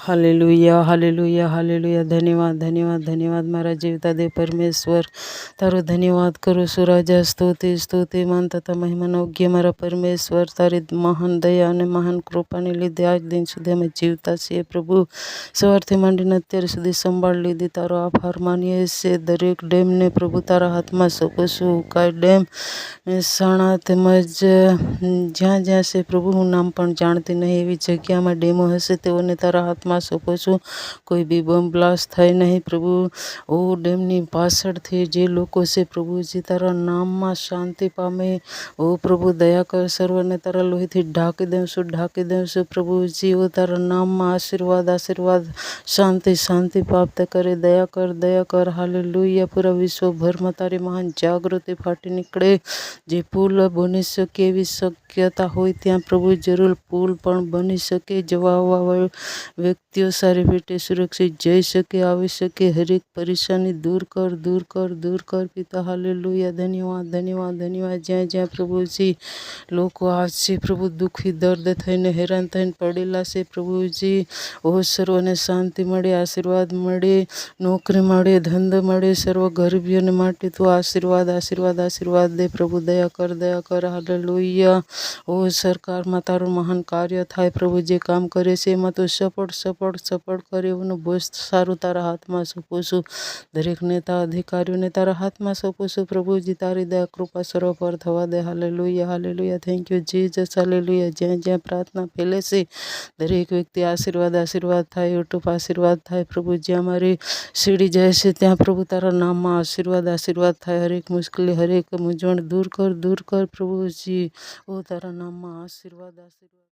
Hallelujah, hallelujah, hallelujah. ધન્યવાદ, ધન્યવાદ, ધન્યવાદ મારા જીવતા દેવ પરમેશ્વર. તારો ધન્યવાદ કરું છું રાજા. સ્તુતિ, સ્તુતિ, માન તથા મહિમાનો યોગ્ય મારા પરમેશ્વર. તારી મહાન દયા અને મહાન કૃપાને લીધે આજ દિન સુધી અમે જીવતા છીએ પ્રભુ. સવારથી માંડીને અત્યાર સુધી સંભાળ લીધી. તારો આભાર માનીએ છીએ. દરેક ડેમને પ્રભુ તારા હાથમાં સોંપું છું. ઉકાઈ ડેમ, મહેસાણા તેમજ જ્યાં જ્યાં છે પ્રભુ, હું નામ પણ જાણતી નહીં એવી જગ્યામાં ડેમો હશે તેઓને તારા હાથમાં સોંપું છું. કોઈ બી બોમ્બ બ્લાસ્ટ થાય નહીં પ્રભુ. ઓ ડેમની પાછળથી જે લોકો છે પ્રભુજી તારા નામમાં શાંતિ પામે. ઓ પ્રભુ દયા કર, સર્વને તારા લોહીથી ઢાંકી દઉં છું, ઢાંકી દઉં છું પ્રભુજી. ઓ તારા નામમાં આશીર્વાદ, આશીર્વાદ, શાંતિ, શાંતિ પ્રાપ્ત કરે. દયા કર, દયા કર. હાલેલુયા. પૂરા વિશ્વભરમાં તારી મહાન જાગૃતિ ફાટી નીકળે. જે પુલ બની શકે એવી શક્યતા હોય ત્યાં પ્રભુ જરૂર પુલ પણ બની શકે. જવા આવવા વ્યક્તિઓ સારી રીતે સુરક્ષિત જઈ શકે, આવી શકે. હરેક પરેશાની દૂર કર, દૂર કર, દૂર કર પિતા. હાલેલુયા. ધન્યવાદ, ધન્યવાદ, ધન્યવાદ. જ્યાં જ્યાં પ્રભુજી લોકો આજે પ્રભુ દુઃખી દર્દ થઈને હેરાન થઈને પડેલા છે પ્રભુજી, ઓ સર્વને શાંતિ મળે, આશીર્વાદ મળે, નોકરી મળે, ધંધો મળે. સર્વ ગરીબીઓને માટે તું આશીર્વાદ, આશીર્વાદ, આશીર્વાદ દે પ્રભુ. દયા કર, દયા કર. હાલેલુયા. ઓ સરકારમાં તારું મહાન કાર્ય થાય પ્રભુ. જે કામ કરે છે એમાં તો સફળ કરે એવું બહુ સારું તારા હાથમાં સોંપું છું. દરેક નેતા અધિકારીઓને તારા હાથમાં સોંપું છું પ્રભુજી. તારી દયા કૃપા સર્વ પર થવા દે. Hallelujah, hallelujah. Thank you Jesus. Hallelujah. જ્યાં જ્યાં પ્રાર્થના ફેલે છે દરેક વ્યક્તિ આશીર્વાદ, આશીર્વાદ થાય. યુટ્યુબ આશીર્વાદ થાય પ્રભુ. જ્યાં મારી સીડી જાય છે ત્યાં પ્રભુ તારા નામમાં આશીર્વાદ, આશીર્વાદ થાય. હરેક મુશ્કેલી, હરેક મૂંઝવણ દૂર કર, દૂર કર પ્રભુજી. ઓ તારા નામમાં આશીર્વાદ, આશીર્વાદ.